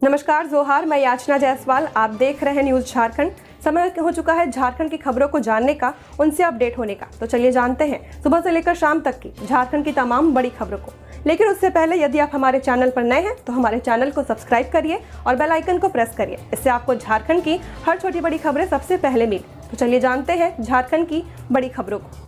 नमस्कार जोहार, मैं याचना जायसवाल। आप देख रहे हैं न्यूज़ झारखंड। समय हो चुका है झारखंड की खबरों को जानने का, उनसे अपडेट होने का। तो चलिए जानते हैं सुबह से लेकर शाम तक की झारखंड की तमाम बड़ी खबरों को। लेकिन उससे पहले यदि आप हमारे चैनल पर नए हैं तो हमारे चैनल को सब्सक्राइब करिए और बेल आइकन को प्रेस करिए। इससे आपको झारखंड की हर छोटी बड़ी खबरें सबसे पहले मिले। तो चलिए जानते हैं झारखंड की बड़ी खबरों को।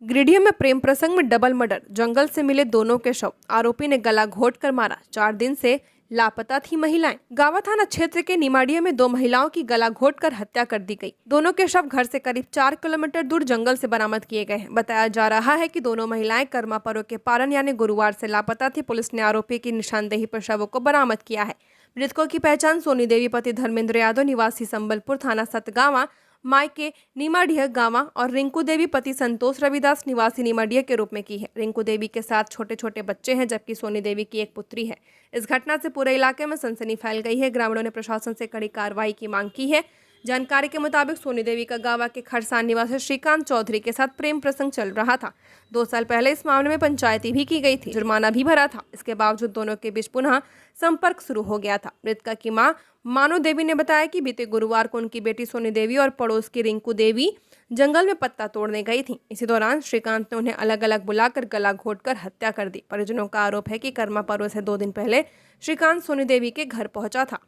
गिरिडीह में प्रेम प्रसंग में डबल मर्डर, जंगल से मिले दोनों के शव, आरोपी ने गला घोंट कर मारा। 4 दिन से लापता थी महिलाएं। गावा थाना क्षेत्र के निमाड़िया में 2 महिलाओं की गला घोंट कर हत्या कर दी गई। दोनों के शव घर से करीब 4 किलोमीटर दूर जंगल से बरामद किए गए हैं। बताया जा रहा है कि दोनों महिलाएं कर्मा पर्व के पारण यानी गुरुवार से लापता थी। पुलिस ने आरोपी की निशानदेही पर शवों को बरामद किया है। मृतकों की पहचान सोनी देवी पति धर्मेंद्र यादव निवासी संबलपुर थाना सतगावा मायके निमाड़िया गांवा और रिंकू देवी पति संतोष रविदास निवासी निमाड़िया के रूप में की है। रिंकू देवी के साथ छोटे छोटे बच्चे हैं, जबकि सोनी देवी की एक पुत्री है। इस घटना से पूरे इलाके में सनसनी फैल गई है। ग्रामीणों ने प्रशासन से कड़ी कार्रवाई की मांग की है। जानकारी के मुताबिक सोनी देवी का गांवा के खरसान निवासी श्रीकांत चौधरी के साथ प्रेम प्रसंग चल रहा था। 2 साल पहले इस मामले में पंचायती भी की गई थी, जुर्माना भी भरा था। इसके बावजूद दोनों के बीच पुनः संपर्क शुरू हो गया था। मृतका की मां मानो देवी ने बताया कि बीते गुरुवार को उनकी बेटी सोनी देवी और पड़ोस की रिंकू देवी जंगल में पत्ता तोड़ने गई थी। इसी दौरान श्रीकांत ने उन्हें अलग अलग बुलाकर गला घोंटकर हत्या कर दी। परिजनों का आरोप है कि कर्मा पर्व से 2 दिन पहले श्रीकांत सोनी देवी के घर पहुंचा था।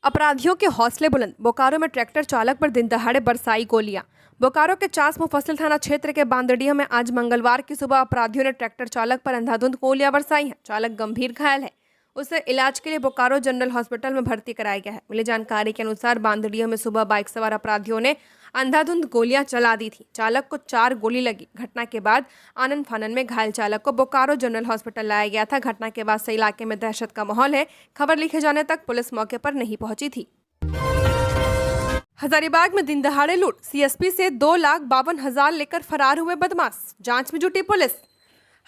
अपराधियों के हौसले बुलंद, बोकारो में ट्रैक्टर चालक पर दिन दहाड़े बरसाई गोलियां। बोकारो के चास मुफस्सिल थाना क्षेत्र के बांदड़िया में आज मंगलवार की सुबह अपराधियों ने ट्रैक्टर चालक पर अंधाधुंध गोलियां बरसाई हैं। चालक गंभीर घायल है, उसे इलाज के लिए बोकारो जनरल हॉस्पिटल में भर्ती कराया गया है। मिली जानकारी के अनुसार बांदड़िया में सुबह बाइक सवार अपराधियों ने अंधाधुंध गोलियां चला दी थी। चालक को 4 गोली लगी। घटना के बाद आनन फानन में घायल चालक को बोकारो जनरल हॉस्पिटल लाया गया था। घटना के बाद से इलाके में दहशत का माहौल है। खबर लिखे जाने तक पुलिस मौके पर नहीं पहुंची थी। हजारीबाग में दिन दहाड़े लूट, सीएसपी से 2,52,000 लेकर फरार हुए बदमाश, जांच में जुटी पुलिस।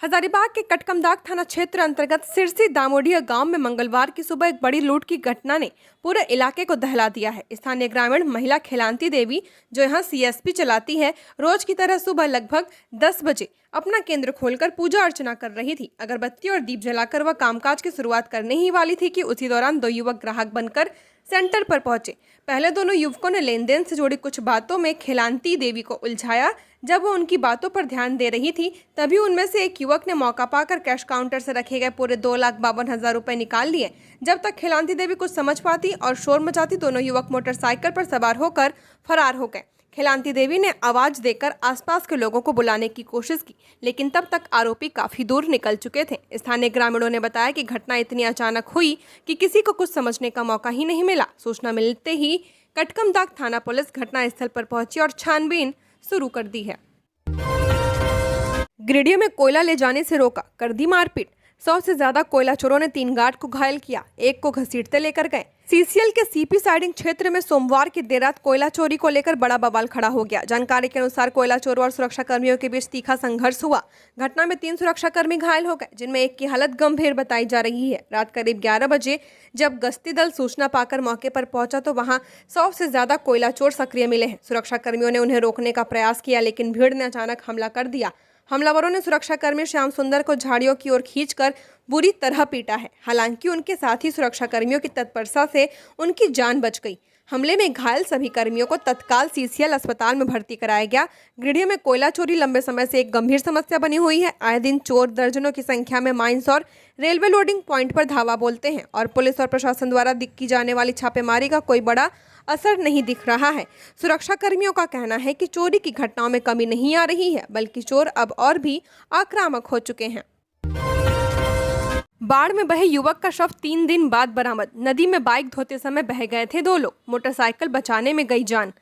हजारीबाग के कटकमदाग थाना क्षेत्र अंतर्गत सिरसी दामोडिया गांव में मंगलवार की सुबह एक बड़ी लूट की घटना ने पूरे इलाके को दहला दिया है। स्थानीय ग्रामीण महिला खिलांती देवी, जो यहां सीएसपी चलाती है, रोज की तरह सुबह लगभग 10 बजे अपना केंद्र खोलकर पूजा अर्चना कर रही थी। अगरबत्ती और दीप जलाकर वह कामकाज की शुरुआत करने ही वाली थी कि उसी दौरान 2 युवक ग्राहक बनकर सेंटर पर पहुंचे। पहले दोनों युवकों ने लेन देन से जुड़ी कुछ बातों में खिलांती देवी को उलझाया। जब वो उनकी बातों पर ध्यान दे रही थी, तभी उनमें से एक युवक ने मौका पाकर कैश काउंटर से रखे गए पूरे 2,52,000 रुपए निकाल लिए। जब तक खिलांती देवी कुछ समझ पाती और शोर मचाती, दोनों युवक मोटरसाइकिल पर सवार होकर फरार हो गए। खिलांती देवी ने आवाज देकर आसपास के लोगों को बुलाने की कोशिश की, लेकिन तब तक आरोपी काफी दूर निकल चुके थे। स्थानीय ग्रामीणों ने बताया कि घटना इतनी अचानक हुई कि किसी को कुछ समझने का मौका ही नहीं मिला। सूचना मिलते ही कटकमदाग थाना पुलिस घटनास्थल पर पहुंची और छानबीन शुरू कर दी है। गिरिडीह में कोयला ले जाने से रोका, कर दी मारपीट। 100 से ज्यादा कोयला चोरों ने 3 गार्ड को घायल किया, एक को घसीटते लेकर गए। सीसीएल के सीपी साइडिंग क्षेत्र में सोमवार की देर रात कोयला चोरी को लेकर बड़ा बवाल खड़ा हो गया। जानकारी के अनुसार कोयला चोरों और सुरक्षा कर्मियों के बीच तीखा संघर्ष हुआ। घटना में 3 सुरक्षा कर्मी घायल हो गए, जिनमें एक की हालत गंभीर बताई जा रही है। रात करीब 11 बजे जब गश्ती दल सूचना पाकर मौके पर पहुंचा तो वहां 100 से ज्यादा कोयला चोर सक्रिय मिले हैं। सुरक्षा कर्मियों ने उन्हें रोकने का प्रयास किया, लेकिन भीड़ ने अचानक हमला कर दिया। हमलावरों ने सुरक्षा कर्मी श्याम सुंदर को झाड़ियों की ओर खींचकर बुरी तरह पीटा है। हालांकि उनके साथ ही सुरक्षा कर्मियों की तत्परता से उनकी जान बच गई। हमले में घायल सभी कर्मियों को तत्काल सीसीएल अस्पताल में भर्ती कराया गया। गिरिडीह में कोयला चोरी लंबे समय से एक गंभीर समस्या बनी हुई है। आए दिन चोर दर्जनों की संख्या में माइंस और रेलवे लोडिंग पॉइंट पर धावा बोलते हैं और पुलिस और प्रशासन द्वारा की जाने वाली छापेमारी का कोई बड़ा असर नहीं दिख रहा है। सुरक्षा कर्मियों का कहना है कि चोरी की घटनाओं में कमी नहीं आ रही है, बल्कि चोर अब और भी आक्रामक हो चुके हैं। बाढ़ में बहे युवक का शव 3 दिन बाद बरामद। नदी में बाइक धोते समय बह गए थे 2 लोग, मोटरसाइकिल बचाने में गई जान।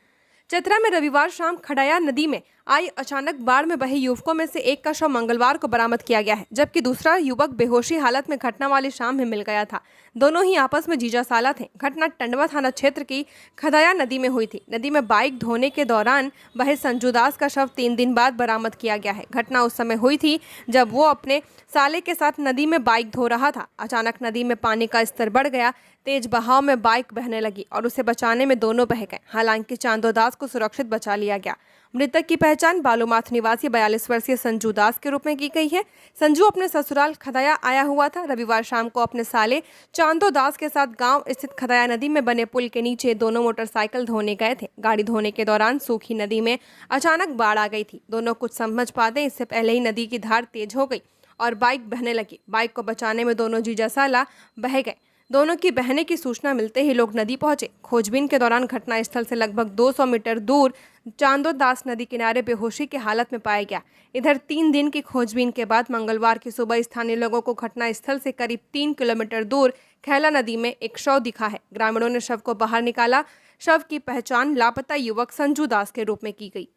चतरा में रविवार शाम खड़ाया नदी में आई अचानक बाढ़ में बहे युवकों में से एक का शव मंगलवार को बरामद किया गया है, जबकि दूसरा युवक बेहोशी हालत में घटना वाली शाम में मिल गया था। दोनों ही आपस में जीजा साला थे। घटना टंडवा थाना क्षेत्र की खदाया नदी में हुई थी। नदी में बाइक धोने के दौरान बहे संजू दास का शव 3 दिन बाद बरामद किया गया है। घटना उस समय हुई थी जब वो अपने साले के साथ नदी में बाइक धो रहा था। अचानक नदी में पानी का स्तर बढ़ गया। तेज बहाव में बाइक बहने लगी और उसे बचाने में दोनों बह गए। हालांकि चांदो दास को सुरक्षित बचा लिया गया। मृतक की पहचान बालूमाथ निवासी 42 वर्षीय संजू दास के रूप में की गई है। संजू अपने ससुराल खदाया आया हुआ था। रविवार शाम को अपने साले चांदो दास के साथ गांव स्थित खदाया नदी में बने पुल के नीचे दोनों मोटरसाइकिल धोने गए थे। गाड़ी धोने के दौरान सूखी नदी में अचानक बाढ़ आ गई थी। दोनों कुछ समझ पाते इससे पहले ही नदी की धार तेज हो गई और बाइक बहने लगी। बाइक को बचाने में दोनों जीजा साला बह गए। दोनों की बहने की सूचना मिलते ही लोग नदी पहुंचे। खोजबीन के दौरान घटनास्थल से लगभग 200 मीटर दूर चांदो दास नदी किनारे बेहोशी की हालत में पाया गया। इधर 3 दिन की खोजबीन के बाद मंगलवार की सुबह स्थानीय लोगों को घटनास्थल से करीब 3 किलोमीटर दूर खैला नदी में एक शव दिखा है। ग्रामीणों ने शव को बाहर निकाला। शव की पहचान लापता युवक संजू दास के रूप में की गई।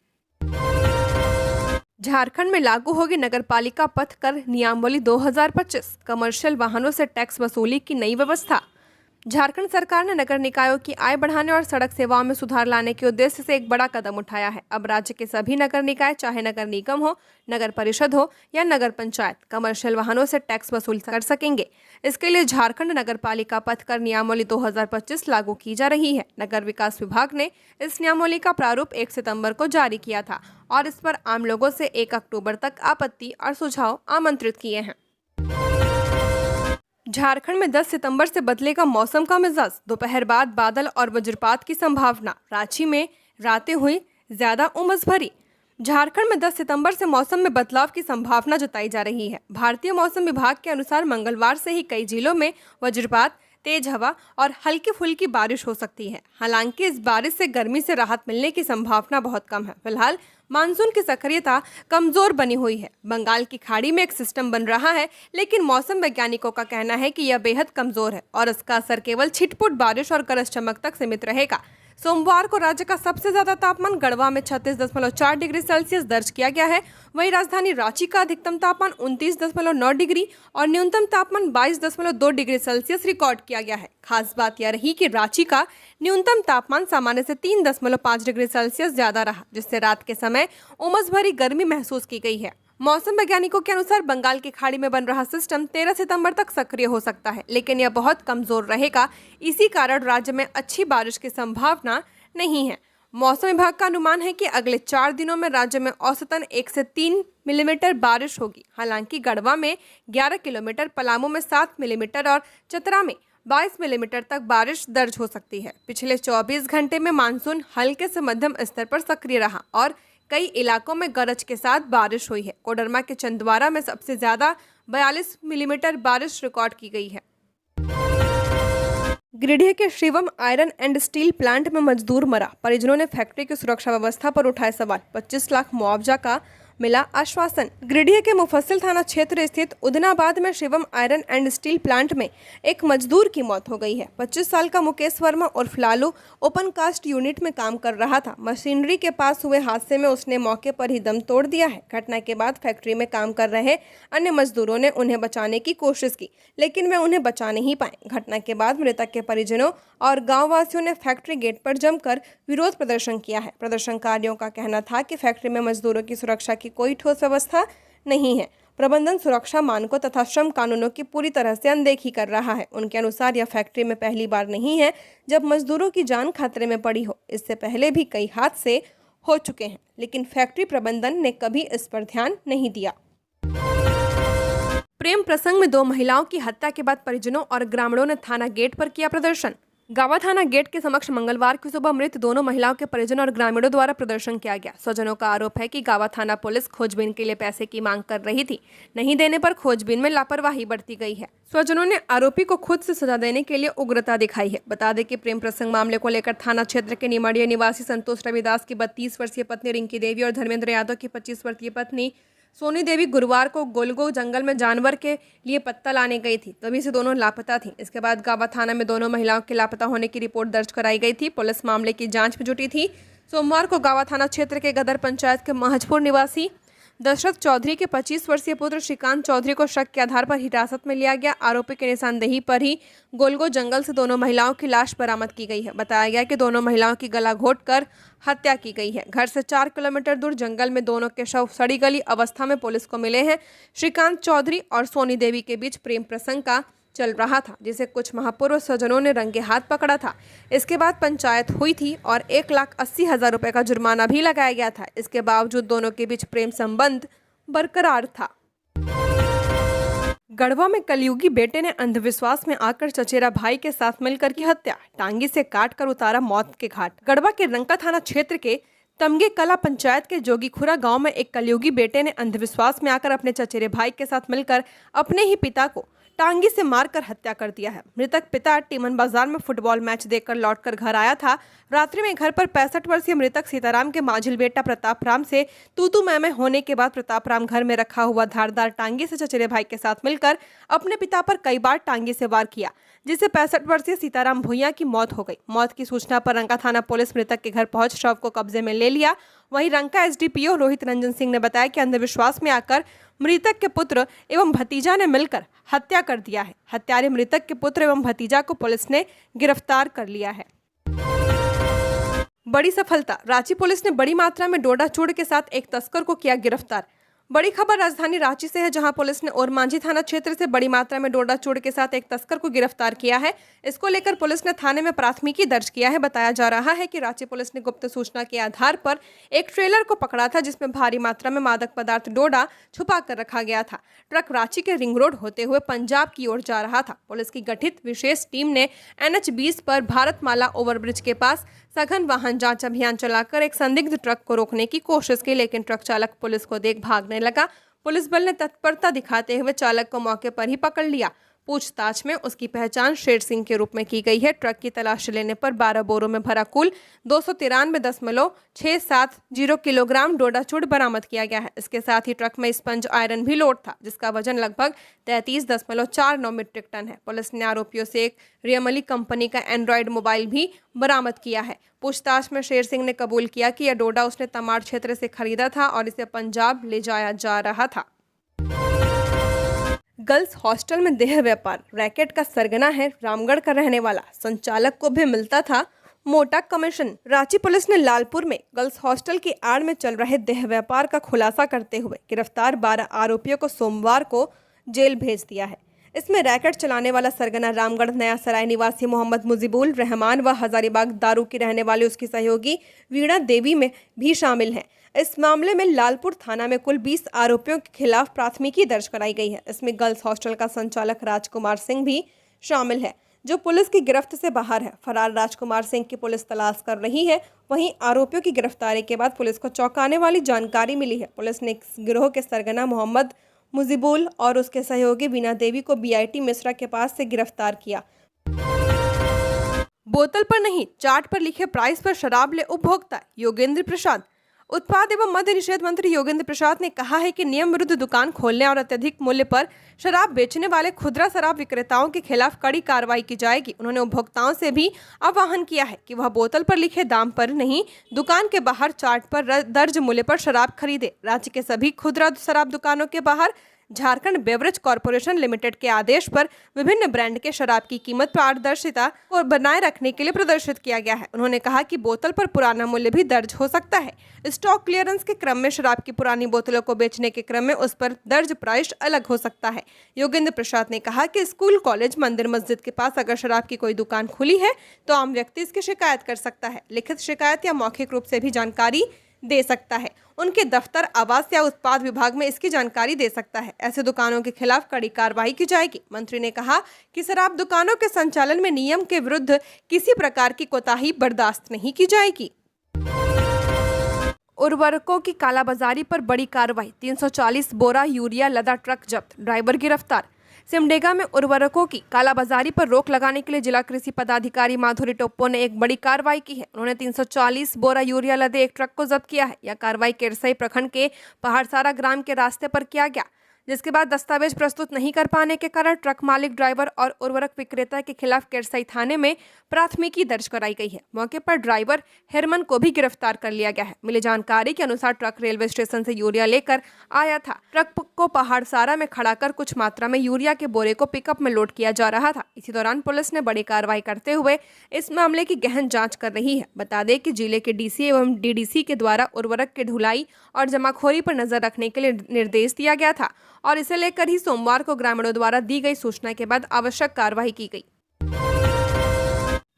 झारखंड में लागू होगी नगरपालिका पथ कर नियमावली 2025। कमर्शियल वाहनों से टैक्स वसूली की नई व्यवस्था। झारखंड सरकार ने नगर निकायों की आय बढ़ाने और सड़क सेवाओं में सुधार लाने के उद्देश्य से एक बड़ा कदम उठाया है। अब राज्य के सभी नगर निकाय, चाहे नगर निगम हो, नगर परिषद हो या नगर पंचायत, कमर्शियल वाहनों से टैक्स वसूल कर सकेंगे। इसके लिए झारखंड नगरपालिका पथ कर नियमावली 2025 लागू की जा रही है। नगर विकास विभाग ने इस नियमावली का प्रारूप 1 सितंबर को जारी किया था और इस पर आम लोगों से 1 अक्टूबर तक आपत्ति और सुझाव आमंत्रित किए हैं। झारखंड में 10 सितंबर से बदलेगा मौसम का मिजाज। दोपहर बाद बादल और वज्रपात की संभावना। रांची में रातें हुई ज्यादा उमस भरी। झारखंड में 10 सितंबर से मौसम में बदलाव की संभावना जताई जा रही है। भारतीय मौसम विभाग के अनुसार मंगलवार से ही कई जिलों में वज्रपात, तेज हवा और हल्की फुल्की बारिश हो सकती है। हालांकि इस बारिश से गर्मी से राहत मिलने की संभावना बहुत कम है। फिलहाल मानसून की सक्रियता कमजोर बनी हुई है। बंगाल की खाड़ी में एक सिस्टम बन रहा है, लेकिन मौसम वैज्ञानिकों का कहना है कि यह बेहद कमजोर है और इसका असर केवल छिटपुट बारिश और गरज चमक तक सीमित रहेगा। सोमवार को राज्य का सबसे ज्यादा तापमान गढ़वा में 36.4 डिग्री सेल्सियस दर्ज किया गया है। वहीं राजधानी रांची का अधिकतम तापमान 29.9 डिग्री और न्यूनतम तापमान 22.2 डिग्री सेल्सियस रिकॉर्ड किया गया है। खास बात यह रही कि रांची का न्यूनतम तापमान सामान्य से 3.5 डिग्री सेल्सियस ज्यादा रहा, जिससे रात के समय उमस भरी गर्मी महसूस की गई है। मौसम वैज्ञानिकों के अनुसार बंगाल की खाड़ी में बन रहा सिस्टम 13 सितंबर तक सक्रिय हो सकता है, लेकिन यह बहुत कमजोर रहेगा। इसी कारण राज्य में अच्छी बारिश की संभावना नहीं है। मौसम विभाग का अनुमान है कि अगले 4 दिनों में राज्य में औसतन 1 से 3 मिलीमीटर बारिश होगी। हालांकि गढ़वा में 11 किलोमीटर, पलामू में 7 मिलीमीटर और चतरा में 22 मिलीमीटर तक बारिश दर्ज हो सकती है। पिछले 24 घंटे में मानसून हल्के से मध्यम स्तर पर सक्रिय रहा और कई इलाकों में गरज के साथ बारिश हुई है। कोडरमा के चंदवारा में सबसे ज्यादा 42 मिलीमीटर बारिश रिकॉर्ड की गई है। गिरिडीह के Shivam iron and steel plant में मजदूर मरा। परिजनों ने फैक्ट्री की सुरक्षा व्यवस्था पर उठाए सवाल। 25 लाख मुआवजा का मिला आश्वासन। गिरिडीह के मुफस्सिल थाना क्षेत्र स्थित उदनाबाद में Shivam iron and steel plant में एक मजदूर की मौत हो गई है। 25 साल का मुकेश वर्मा उर्फ लालू ओपन कास्ट यूनिट में काम कर रहा था। मशीनरी के पास हुए हादसे में उसने मौके पर ही दम तोड़ दिया है। घटना के बाद फैक्ट्री में काम कर रहे अन्य मजदूरों ने उन्हें बचाने की कोशिश की, लेकिन वे उन्हें बचा नहीं पाए। घटना के बाद मृतक के परिजनों और गाँव वासियों ने फैक्ट्री गेट पर जमकर विरोध प्रदर्शन किया है। प्रदर्शनकारियों का कहना था कि फैक्ट्री में मजदूरों की सुरक्षा की कोई ठोस व्यवस्था नहीं है। प्रबंधन सुरक्षा मानकों तथा श्रम कानूनों की पूरी तरह से अनदेखी कर रहा है। उनके अनुसार यह फैक्ट्री में पहली बार नहीं है जब मजदूरों की जान खतरे में पड़ी हो। इससे पहले भी कई हादसे हो चुके हैं, लेकिन फैक्ट्री प्रबंधन ने कभी इस पर ध्यान नहीं दिया। प्रेम प्रसंग में 2 महिलाओं की हत्या के बाद परिजनों और ग्रामीणों ने थाना गेट पर किया प्रदर्शन। गावा थाना गेट के समक्ष मंगलवार की सुबह मृत दोनों महिलाओं के परिजनों और ग्रामीणों द्वारा प्रदर्शन किया गया। स्वजनों का आरोप है कि गावा थाना पुलिस खोजबीन के लिए पैसे की मांग कर रही थी। नहीं देने पर खोजबीन में लापरवाही बरती गई है। स्वजनों ने आरोपी को खुद से सजा देने के लिए उग्रता दिखाई है। बता दें कि प्रेम प्रसंग मामले को लेकर थाना क्षेत्र के निमाड़िया निवासी संतोष रविदास की 32 वर्षीय पत्नी रिंकी देवी और धर्मेंद्र यादव की 25 वर्षीय पत्नी सोनी देवी गुरुवार को गोलगो जंगल में जानवर के लिए पत्ता लाने गई थी, तभी से दोनों लापता थीं। इसके बाद गावा थाना में दोनों महिलाओं के लापता होने की रिपोर्ट दर्ज कराई गई थी। पुलिस मामले की जांच में जुटी थी। सोमवार को गावा थाना क्षेत्र के गदर पंचायत के महजपुर निवासी दशरथ चौधरी के 25 वर्षीय पुत्र श्रीकांत चौधरी को शक के आधार पर हिरासत में लिया गया। आरोपी के निशानदेही पर ही गोलगो जंगल से दोनों महिलाओं की लाश बरामद की गई है। बताया गया कि दोनों महिलाओं की गला घोंटकर हत्या की गई है। घर से 4 किलोमीटर दूर जंगल में दोनों के शव सड़ी गली अवस्था में पुलिस को मिले हैं। श्रीकांत चौधरी और सोनी देवी के बीच प्रेम प्रसंग का चल रहा था, जिसे कुछ महापूर्व स्वजनों ने रंगे हाथ पकड़ा था। इसके बाद पंचायत हुई थी और 1,80,000 रुपए का जुर्माना भी लगाया गया था। इसके बावजूद दोनों के बीच प्रेम संबंध बरकरार था। गढ़वा में कलयुगी बेटे ने अंधविश्वास में आकर चचेरा भाई के साथ मिलकर की हत्या, टांगी से काटकर उतारा मौत के घाट। गढ़वा के रंका थाना क्षेत्र के तमगे कला पंचायत के जोगीखुरा गांव में एक कलयुगी बेटे ने अंधविश्वास में आकर अपने चचेरे भाई के साथ मिलकर अपने ही पिता को टांगी से मारकर हत्या कर दिया है। मृतक पिता टीमन बाजार में फुटबॉल मैच देखकर लौटकर घर आया था। रात्रि में घर पर 65 वर्षीय मृतक सीताराम के मांझिल बेटा प्रताप राम से तू मैं होने के बाद प्रताप राम घर में रखा हुआ धारदार टांगी से चचेरे भाई के साथ मिलकर अपने पिता पर कई बार टांगी से वार किया, जिससे 65 वर्षीय सीताराम भुइया की मौत हो गई। मौत की सूचना पर रंका थाना पुलिस मृतक के घर पहुंच शव को कब्जे में ले लिया। वहीं रंका एसडीपीओ रोहित रंजन सिंह ने बताया कि अंधविश्वास में आकर मृतक के पुत्र एवं भतीजा ने मिलकर हत्या कर दिया है। हत्यारे मृतक के पुत्र एवं भतीजा को पुलिस ने गिरफ्तार कर लिया है। बड़ी सफलता, रांची पुलिस ने बड़ी मात्रा में डोडा चूड़ के साथ एक तस्कर को किया गिरफ्तार। बड़ी खबर राजधानी रांची से है, जहां पुलिस ने ओरमांझी थाना क्षेत्र से बड़ी मात्रा में डोडा चूड़ के साथ एक तस्कर को गिरफ्तार किया है। इसको लेकर पुलिस ने थाने में प्राथमिकी दर्ज किया है। बताया जा रहा है कि रांची पुलिस ने गुप्त सूचना के आधार पर एक ट्रेलर को पकड़ा था, जिसमें भारी मात्रा में मादक पदार्थ डोडा छुपा कर रखा गया था। ट्रक रांची के रिंग रोड होते हुए पंजाब की ओर जा रहा था। पुलिस की गठित विशेष टीम ने NH 20 पर भारतमाला ओवरब्रिज के पास सघन वाहन जांच अभियान चलाकर एक संदिग्ध ट्रक को रोकने की कोशिश की, लेकिन ट्रक चालक पुलिस को देख भागने लगा। पुलिस बल ने तत्परता दिखाते हुए चालक को मौके पर ही पकड़ लिया। पूछताछ में उसकी पहचान शेर सिंह के रूप में की गई है। ट्रक की तलाशी लेने पर 12 बोरों में भरा कुल 293.670 किलोग्राम डोडा चूड़ बरामद किया गया है। इसके साथ ही ट्रक में स्पंज आयरन भी लोड था, जिसका वजन लगभग 33.49 मीट्रिक टन है। पुलिस ने आरोपियों से एक रियमली कंपनी का एंड्रॉयड मोबाइल भी बरामद किया है। पूछताछ में शेर सिंह ने कबूल किया कि यह डोडा उसने तमाड़ क्षेत्र से खरीदा था और इसे पंजाब ले जाया जा रहा था। गर्ल्स हॉस्टल में देह व्यापार, रैकेट का सरगना है रामगढ़ का रहने वाला, संचालक को भी मिलता था मोटा कमीशन। रांची पुलिस ने लालपुर में गर्ल्स हॉस्टल की आड़ में चल रहे देह व्यापार का खुलासा करते हुए गिरफ्तार 12 आरोपियों को सोमवार को जेल भेज दिया है। इसमें रैकेट चलाने वाला सरगना रामगढ़ नया सराय निवासी मोहम्मद मुजीबुल रहमान व हजारीबाग दारू की रहने वाली उसकी सहयोगी वीणा देवी में भी शामिल हैं। इस मामले में लालपुर थाना में कुल 20 आरोपियों के खिलाफ प्राथमिकी दर्ज कराई गई है। इसमें गर्ल्स हॉस्टल का संचालक राजकुमार सिंह भी शामिल है, जो पुलिस की गिरफ्त से बाहर है। फरार राजकुमार सिंह की पुलिस तलाश कर रही है। वहीं आरोपियों की गिरफ्तारी के बाद पुलिस को चौंकाने वाली जानकारी मिली है। पुलिस ने इस गिरोह के सरगना मोहम्मद मुजीबुल और उसके सहयोगी वीणा देवी को BIT मिश्रा के पास से गिरफ्तार किया। बोतल पर नहीं, चार्ट पर लिखे प्राइस पर शराब ले उपभोक्ता, योगेंद्र प्रसाद। उत्पाद एवं मद्य निषेध मंत्री योगेंद्र प्रसाद ने कहा है कि नियम विरुद्ध दुकान खोलने और अत्यधिक मूल्य पर शराब बेचने वाले खुदरा शराब विक्रेताओं के खिलाफ कड़ी कार्रवाई की जाएगी। उन्होंने उपभोक्ताओं से भी आह्वान किया है कि वह बोतल पर लिखे दाम पर नहीं, दुकान के बाहर चार्ट पर दर्ज मूल्य पर शराब खरीदे। राज्य के सभी खुदरा शराब दुकानों के बाहर झारखंड बेवरेज कॉरपोरेशन लिमिटेड के आदेश पर विभिन्न ब्रांड के शराब की कीमत पारदर्शिता को बनाए रखने के लिए प्रदर्शित किया गया है। उन्होंने कहा कि बोतल पर पुराना मूल्य भी दर्ज हो सकता है। स्टॉक क्लियरेंस के क्रम में शराब की पुरानी बोतलों को बेचने के क्रम में उस पर दर्ज प्राइस अलग हो सकता है। योगेंद्र प्रसाद ने कहा कि स्कूल, कॉलेज, मंदिर, मस्जिद के पास अगर शराब की कोई दुकान खुली है तो आम व्यक्ति इसकी शिकायत कर सकता है। लिखित शिकायत या मौखिक रूप से भी जानकारी दे सकता है। उनके दफ्तर, आवास या उत्पाद विभाग में इसकी जानकारी दे सकता है। ऐसे दुकानों के खिलाफ कड़ी कार्रवाई की जाएगी। मंत्री ने कहा कि शराब दुकानों के संचालन में नियम के विरुद्ध किसी प्रकार की कोताही बर्दाश्त नहीं की जाएगी। उर्वरकों की कालाबाजारी पर बड़ी कार्रवाई, 340 बोरा यूरिया लदा ट्रक जब्त, ड्राइवर गिरफ्तार। सिमडेगा में उर्वरकों की कालाबाजारी पर रोक लगाने के लिए जिला कृषि पदाधिकारी माधुरी टोप्पो ने एक बड़ी कार्रवाई की है। उन्होंने 340 बोरा यूरिया लदे एक ट्रक को जब्त किया है। यह कार्रवाई केरसई प्रखंड के पहाड़सारा ग्राम के रास्ते पर किया गया, जिसके बाद दस्तावेज प्रस्तुत नहीं कर पाने के कारण ट्रक मालिक, ड्राइवर और उर्वरक विक्रेता के खिलाफ केरसई थाने में प्राथमिकी दर्ज कराई गई है। मौके पर ड्राइवर हेरमन को भी गिरफ्तार कर लिया गया है। मिली जानकारी के अनुसार ट्रक रेलवे स्टेशन से यूरिया लेकर आया था। ट्रक को पहाड़सारा में खड़ा कर कुछ मात्रा में यूरिया के बोरे को पिकअप में लोड किया जा रहा था। इसी दौरान पुलिस ने बड़ी कार्रवाई करते हुए इस मामले की गहन जाँच कर रही है। बता दें कि जिले के DC एवं DDC के द्वारा उर्वरक की ढुलाई और जमाखोरी पर नजर रखने के लिए निर्देश दिया गया था और इसे लेकर ही सोमवार को ग्रामीणों द्वारा दी गई सूचना के बाद आवश्यक कार्रवाई की गई।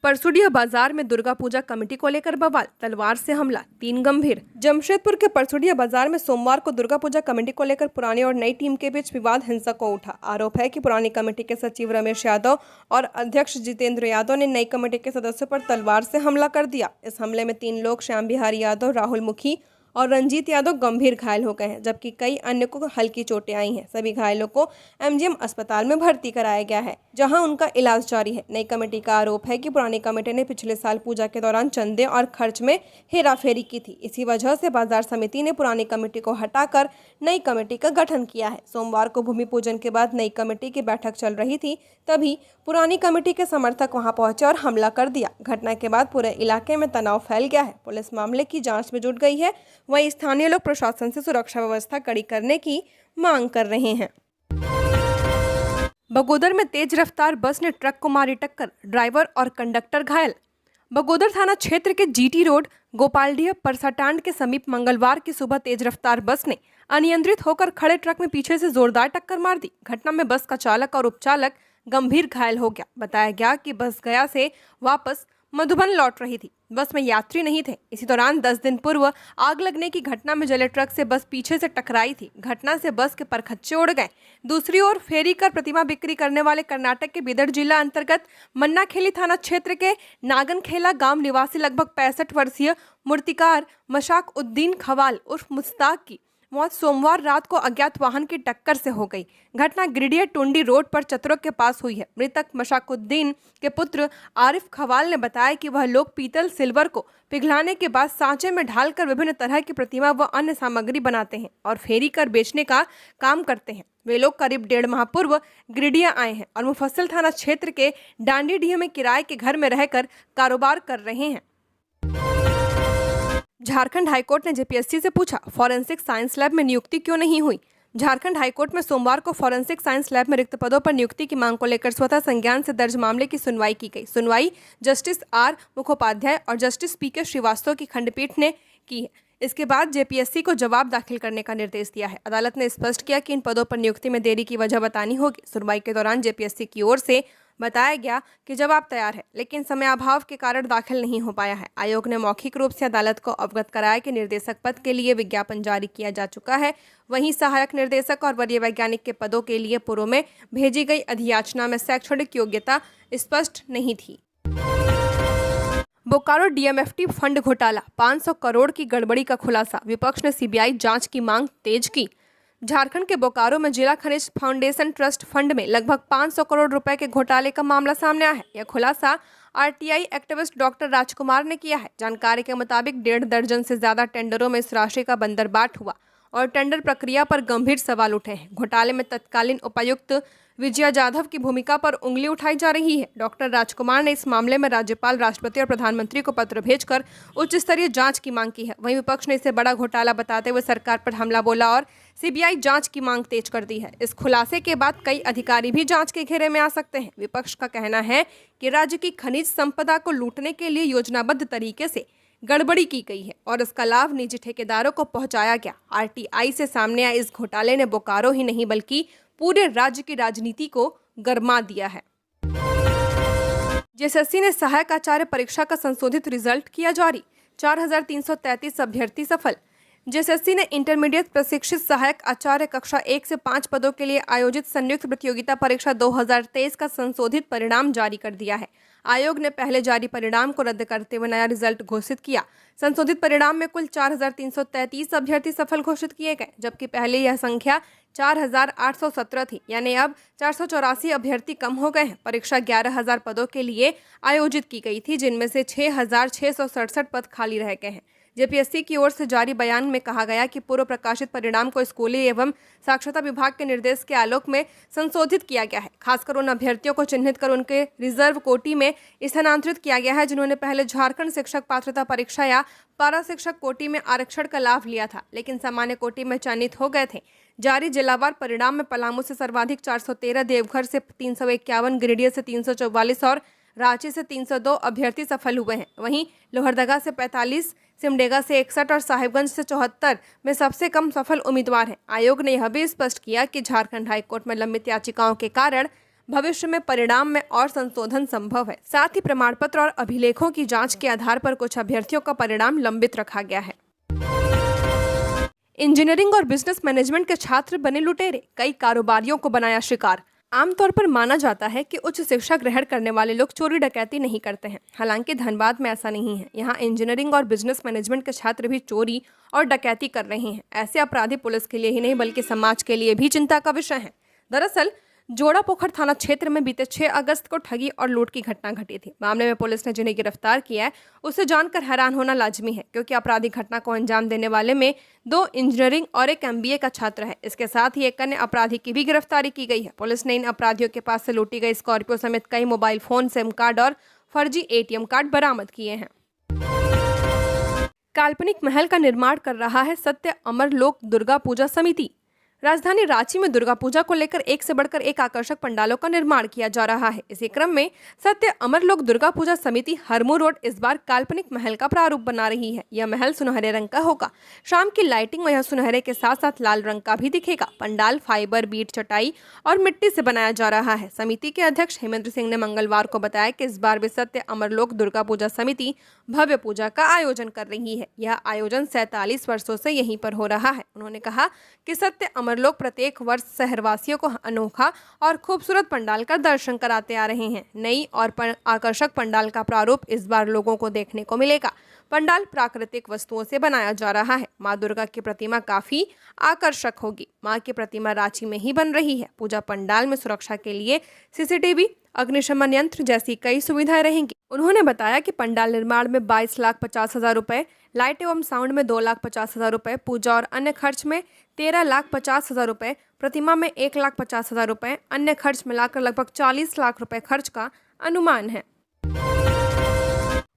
परसुडिया बाजार में दुर्गा पूजा कमेटी को लेकर बवाल, तलवार से हमला, 3 गंभीर। जमशेदपुर के परसुडिया बाजार में सोमवार को दुर्गा पूजा कमेटी को लेकर पुरानी और नई टीम के बीच विवाद हिंसक हो उठा। आरोप है कि पुरानी कमेटी के सचिव रमेश यादव और अध्यक्ष जितेंद्र यादव ने नई कमेटी के सदस्यों पर तलवार से हमला कर दिया। इस हमले में 3 लोग श्याम बिहारी यादव, राहुल मुखी और रंजीत यादव गंभीर घायल हो गए हैं, जबकि कई अन्य को हल्की चोटें आई हैं। सभी घायलों को एमजीएम अस्पताल में भर्ती कराया गया है, जहां उनका इलाज जारी है। नई कमेटी का आरोप है कि पुरानी कमेटी ने पिछले साल पूजा के दौरान चंदे और खर्च में हेराफेरी की थी। इसी वजह से बाजार समिति ने पुरानी कमेटी को हटाकर नई कमेटी का गठन किया है। सोमवार को भूमि पूजन के बाद नई कमेटी की बैठक चल रही थी, तभी पुरानी कमेटी के समर्थक वहां पहुंचे और हमला कर दिया। घटना के बाद पूरे इलाके में तनाव फैल गया है। पुलिस मामले की जांच में जुट गई है। वहीं स्थानीय लोग प्रशासन से सुरक्षा व्यवस्था कड़ी करने की मांग कर रहे हैं। बगोदर में तेज रफ्तार बस ने ट्रक को मारी टक्कर, ड्राइवर और कंडक्टर घायल। बगोदर थाना क्षेत्र के जीटी रोड गोपालडीह परसाटांड के समीप मंगलवार की सुबह तेज रफ्तार बस ने अनियंत्रित होकर खड़े ट्रक में पीछे से जोरदार टक्कर मार दी। घटना में बस का चालक और उपचालक गंभीर घायल हो गया। बताया गया कि बस गया से वापस मधुबन लौट रही थी। बस में यात्री नहीं थे। इसी दौरान 10 दिन पूर्व आग लगने की घटना में जले ट्रक से बस पीछे से टकराई थी। घटना से बस के परखच्चे उड़ गए। दूसरी ओर फेरी कर प्रतिमा बिक्री करने वाले कर्नाटक के बीदर जिला अंतर्गत मन्नाखेली थाना क्षेत्र के नागनखेला गांव निवासी लगभग 65 वर्षीय मूर्तिकार मशाक उद्दीन खवाल उर्फ मुस्ताक की मौत सोमवार रात को अज्ञात वाहन की टक्कर से हो गई। घटना गिरिडीह टुंडी रोड पर चतुरक के पास हुई है। मृतक मशाकुद्दीन के पुत्र आरिफ खवाल ने बताया कि वह लोग पीतल सिल्वर को पिघलाने के बाद सांचे में ढालकर विभिन्न तरह की प्रतिमा व अन्य सामग्री बनाते हैं और फेरी कर बेचने का काम करते हैं। वे लोग करीब 1.5 माह पूर्व गिरिडीह आए हैं और मुफस्सिल थाना क्षेत्र के डांडीडीह में किराए के घर में रहकर कारोबार कर रहे हैं। झारखंड हाईकोर्ट ने जेपीएससी से पूछा, फॉरेंसिक साइंस लैब में नियुक्ति क्यों नहीं हुई। झारखंड हाईकोर्ट में सोमवार को फॉरेंसिक साइंस लैब में रिक्त पदों पर नियुक्ति की मांग को लेकर स्वतः संज्ञान से दर्ज मामले की सुनवाई की गई। सुनवाई जस्टिस आर मुखोपाध्याय और जस्टिस पीके श्रीवास्तव की खंडपीठ ने की है। इसके बाद जेपीएससी को जवाब दाखिल करने का निर्देश दिया है। अदालत ने स्पष्ट किया कि इन पदों पर नियुक्ति में देरी की वजह बतानी होगी। सुनवाई के दौरान जेपीएससी की ओर से बताया गया कि जवाब तैयार है, लेकिन समय अभाव के कारण दाखिल नहीं हो पाया है। आयोग ने मौखिक रूप से अदालत को अवगत कराया कि निर्देशक पद के लिए विज्ञापन जारी किया जा चुका है। वहीं सहायक निर्देशक और वरीय वैज्ञानिक के पदों के लिए पूर्व में भेजी गई अधियाचना में शैक्षणिक योग्यता स्पष्ट नहीं थी। बोकारो डीएमएफटी फंड घोटाला, 500 करोड़ की गड़बड़ी का खुलासा, विपक्ष ने सीबीआई जांच की मांग तेज की। झारखंड के बोकारो में जिला खनिज फाउंडेशन ट्रस्ट फंड में लगभग 500 करोड़ रुपए के घोटाले का मामला सामने आया है। यह खुलासा आरटीआई एक्टिविस्ट डॉक्टर राजकुमार ने किया है। जानकारी के मुताबिक 1.5 दर्जन से ज्यादा टेंडरों में इस राशि का बंदरबाट हुआ और टेंडर प्रक्रिया पर गंभीर सवाल उठे हैं। घोटाले में तत्कालीन उपायुक्त विजया जाधव की भूमिका पर उंगली उठाई जा रही है। डॉक्टर राजकुमार ने इस मामले में राज्यपाल, राष्ट्रपति और प्रधानमंत्री को पत्र भेजकर उच्च स्तरीय जांच की मांग की है। वहीं विपक्ष ने इसे बड़ा घोटाला बताते हुए सरकार पर हमला बोला और सीबीआई जांच की मांग तेज कर दी है। इस खुलासे के बाद कई अधिकारी भी जांच के घेरे में आ सकते हैं। विपक्ष का कहना है कि राज्य की खनिज संपदा को लूटने के लिए योजनाबद्ध तरीके से गड़बड़ी की गई है और इसका लाभ निजी ठेकेदारों को पहुंचाया गया। आरटीआई से सामने आए इस घोटाले ने बोकारो ही नहीं बल्कि पूरे राज्य की राजनीति को गरमा दिया है। जेएसएससी ने सहायक आचार्य परीक्षा का संशोधित रिजल्ट किया जारी, 4333 अभ्यर्थी सफल। जेएसएससी ने इंटरमीडिएट प्रशिक्षित सहायक आचार्य कक्षा 1 से 5 पदों के लिए आयोजित संयुक्त प्रतियोगिता परीक्षा 2023 का संशोधित परिणाम जारी कर दिया है। आयोग ने पहले जारी परिणाम को रद्द करते हुए नया रिजल्ट घोषित किया। संशोधित परिणाम में कुल 4333 अभ्यर्थी सफल घोषित किए गए, जबकि पहले यह संख्या 4817 थी, यानी अब 484 अभ्यर्थी कम हो गए हैं। परीक्षा 11000 पदों के लिए आयोजित की गई थी, जिनमें से 6667 पद खाली रह गए हैं। जेपीएससी की ओर से जारी बयान में कहा गया कि पूर्व प्रकाशित परिणाम को स्कूली एवं साक्षरता विभाग के निर्देश के आलोक में संशोधित किया गया है। खासकर उन अभ्यर्थियों को चिन्हित कर उनके रिजर्व कोटि में स्थानांतरित किया गया है जिन्होंने पहले झारखंड शिक्षक पात्रता परीक्षा या पारा शिक्षक कोटि में आरक्षण का लाभ लिया था, लेकिन सामान्य कोटि में चयनित हो गए थे। जारी जिलावार परिणाम में पलामू से सर्वाधिक 413, देवघर से 351, गिरिडीह से 344 और रांची से 302 अभ्यर्थी सफल हुए हैं। वहीं लोहरदगा से 45, सिमडेगा से 61 और साहिबगंज से 74 में सबसे कम सफल उम्मीदवार हैं। आयोग ने यह भी स्पष्ट किया कि झारखंड हाईकोर्ट में लंबित याचिकाओं के कारण भविष्य में परिणाम में और संशोधन संभव है। साथ ही प्रमाण पत्र और अभिलेखों की जांच के आधार पर कुछ अभ्यर्थियों का परिणाम लंबित रखा गया है। इंजीनियरिंग और बिजनेस मैनेजमेंट के छात्र बने लुटेरे, कई कारोबारियों को बनाया शिकार। आमतौर पर माना जाता है कि उच्च शिक्षा ग्रहण करने वाले लोग चोरी डकैती नहीं करते हैं। हालांकि धनबाद में ऐसा नहीं है। यहाँ इंजीनियरिंग और बिजनेस मैनेजमेंट के छात्र भी चोरी और डकैती कर रहे हैं। ऐसे अपराधी पुलिस के लिए ही नहीं बल्कि समाज के लिए भी चिंता का विषय है। दरअसल जोड़ापोखर थाना क्षेत्र में बीते 6 अगस्त को ठगी और लूट की घटना घटी थी। मामले में पुलिस ने जिन्हें गिरफ्तार किया है उसे जानकर हैरान होना लाजमी है, क्योंकि आपराधिक घटना को अंजाम देने वाले में 2 इंजीनियरिंग और एक MBA का छात्र है। इसके साथ ही एक अन्य अपराधी की भी गिरफ्तारी की गई है। पुलिस ने इन अपराधियों के पास से लूटी गई स्कॉर्पियो समेत कई मोबाइल फोन, सिम कार्ड और फर्जी ATM कार्ड बरामद किए हैं। काल्पनिक महल का निर्माण कर रहा है सत्य अमर लोक दुर्गा पूजा समिति। राजधानी रांची में दुर्गा पूजा को लेकर एक से बढ़कर एक आकर्षक पंडालों का निर्माण किया जा रहा है। इसी क्रम में सत्य अमरलोक दुर्गा पूजा समिति हरमू रोड इस बार काल्पनिक महल का प्रारूप बना रही है। यह महल सुनहरे रंग का होगा। शाम की लाइटिंग में यह सुनहरे के साथ साथ लाल रंग का भी दिखेगा। पंडाल फाइबर, बीट, चटाई और मिट्टी से बनाया जा रहा है। समिति के अध्यक्ष हेमेंद्र सिंह ने मंगलवार को बताया कि इस बार भी सत्य अमरलोक दुर्गा पूजा समिति भव्य पूजा का आयोजन कर रही है। यह आयोजन 47 वर्षों से यहीं पर हो रहा है। उन्होंने कहा कि सत्य अमरलोक प्रत्येक वर्ष शहरवासियों को अनोखा और खूबसूरत पंडाल का दर्शन कराते आ रहे हैं। नई और आकर्षक पंडाल का प्रारूप इस बार लोगों को देखने को मिलेगा। पंडाल प्राकृतिक वस्तुओं से बनाया जा रहा है। मां दुर्गा की प्रतिमा काफी आकर्षक होगी। मां की प्रतिमा रांची में ही बन रही है। पूजा पंडाल में सुरक्षा के लिए CCTV, अग्निशमन यंत्र जैसी कई सुविधाएं रहेंगी। उन्होंने बताया कि पंडाल निर्माण में 22,50,000 रुपए, लाइट एवं साउंड में 2,50,000 रुपए, पूजा और अन्य खर्च में 13,50,000 रुपए, प्रतिमा में 1,50,000 रुपए, अन्य खर्च मिलाकर लगभग 40 लाख रुपए खर्च का अनुमान है।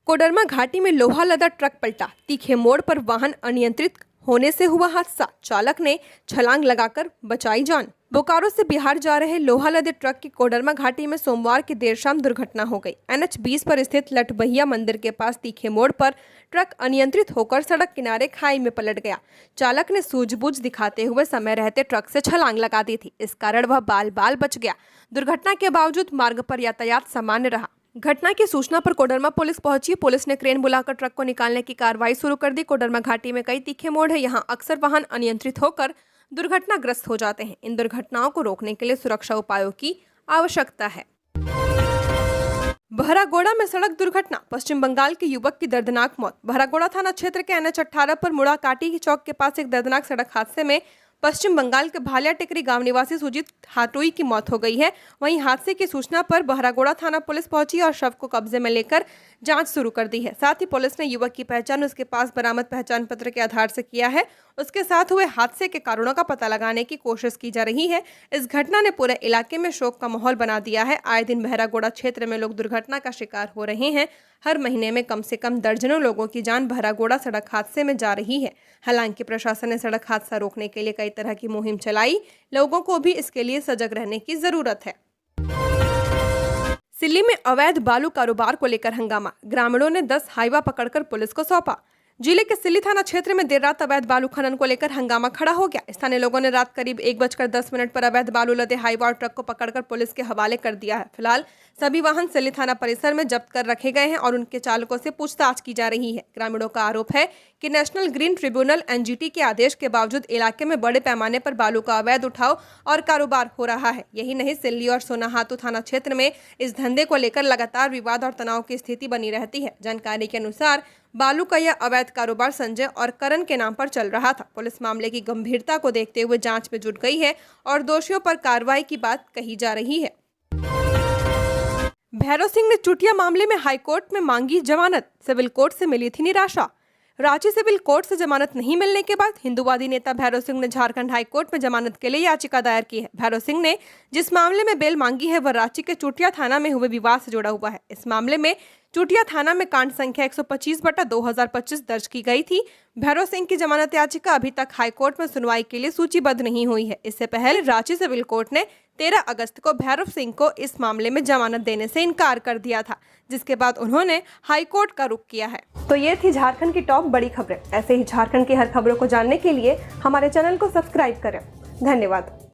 कोडरमा घाटी में लोहा लदा ट्रक पलटा, तीखे मोड़ पर वाहन अनियंत्रित होने से हुआ हादसा, चालक ने छलांग लगाकर बचाई जान। बोकारो से बिहार जा रहे लोहा लदे ट्रक की कोडरमा घाटी में सोमवार की देर शाम दुर्घटना हो गई। NH 20 पर स्थित लठबहिया मंदिर के पास तीखे मोड़ पर ट्रक अनियंत्रित होकर सड़क किनारे खाई में पलट गया। चालक ने सूझबूझ दिखाते हुए समय रहते ट्रक से छलांग लगा दी थी। इस कारण वह बाल बाल बच गया। दुर्घटना के बावजूद मार्ग पर यातायात सामान्य रहा। घटना की सूचना पर कोडरमा पुलिस पहुंची। पुलिस ने क्रेन बुलाकर ट्रक को निकालने की कार्रवाई शुरू कर दी। कोडरमा घाटी में कई तीखे मोड़ है। यहाँ अक्सर वाहन अनियंत्रित होकर दुर्घटनाग्रस्त हो जाते हैं। इन दुर्घटनाओं को रोकने के लिए सुरक्षा उपायों की आवश्यकता है। बहरागोड़ा में सड़क दुर्घटना, पश्चिम बंगाल के युवक की दर्दनाक मौत। बहरागोड़ा थाना क्षेत्र के NH 18 पर मुड़ा काटी चौक के पास एक दर्दनाक सड़क हादसे में पश्चिम बंगाल के भालिया टेकरी गांव निवासी सुजीत हाटुई की मौत हो गई है। वहीं हादसे की सूचना पर बहरागोड़ा थाना पुलिस पहुंची और शव को कब्जे में लेकर जांच शुरू कर दी है। साथ ही पुलिस ने युवक की पहचान उसके पास बरामद पहचान पत्र के आधार से किया है। उसके साथ हुए हादसे के कारणों का पता लगाने की कोशिश की जा रही है। इस घटना ने पूरे इलाके में शोक का माहौल बना दिया है। आए दिन बहरागोड़ा क्षेत्र में लोग दुर्घटना का शिकार हो रहे हैं। हर महीने में कम से कम दर्जनों लोगों की जान बहरागोड़ा सड़क हादसे में जा रही है। हालांकि प्रशासन ने सड़क हादसा रोकने के लिए कई तरह की मुहिम चलाई। लोगों को भी इसके लिए सजग रहने की जरूरत है। सिल्ली में अवैध बालू कारोबार को लेकर हंगामा, ग्रामीणों ने 10 हाईवा पकड़कर पुलिस को सौंपा। जिले के सिल्ली थाना क्षेत्र में देर रात अवैध बालू खनन को लेकर हंगामा खड़ा हो गया। स्थानीय लोगों ने रात करीब 1:10 पर अवैध बालू लदे हाईवा और ट्रक को पकड़कर पुलिस के हवाले कर दिया है। फिलहाल सभी वाहन सिल्ली थाना परिसर में जब्त कर रखे गए हैं और उनके चालकों से पूछताछ की जा रही है। ग्रामीणों का आरोप है कि नेशनल ग्रीन ट्रिब्यूनल NGT के आदेश के बावजूद इलाके में बड़े पैमाने पर बालू का अवैध उठाव और कारोबार हो रहा है। यही नहीं, सिल्ली और सोनाहातू थाना क्षेत्र में इस धंधे को लेकर लगातार विवाद और तनाव की स्थिति बनी रहती है। जानकारी के अनुसार बालू का यह अवैध कारोबार संजय और करण के नाम पर चल रहा था। पुलिस मामले की गंभीरता को देखते हुए जांच में जुट गई है और दोषियों पर कार्रवाई की बात कही जा रही है। भैरव सिंह ने चुटिया मामले में हाईकोर्ट में मांगी जमानत, सिविल कोर्ट से मिली थी निराशा। रांची सिविल कोर्ट से जमानत नहीं मिलने के बाद हिंदूवादी नेता भैरव सिंह ने झारखंड हाईकोर्ट में जमानत के लिए याचिका दायर की है। भैरव सिंह ने जिस मामले में बेल मांगी है वह रांची के चुटिया थाना में हुए विवाद से जुड़ा हुआ है। इस मामले में चूटिया थाना में कांड संख्या 125/2025 दर्ज की गई थी। भैरव सिंह की जमानत याचिका अभी तक हाईकोर्ट में सुनवाई के लिए सूचीबद्ध नहीं हुई है। इससे पहले रांची सिविल कोर्ट ने 13 अगस्त को भैरव सिंह को इस मामले में जमानत देने से इनकार कर दिया था, जिसके बाद उन्होंने हाईकोर्ट का रुख किया है। तो ये थी झारखंड की टॉप बड़ी खबरें। ऐसे ही झारखंड की हर खबरों को जानने के लिए हमारे चैनल को सब्सक्राइब करें। धन्यवाद।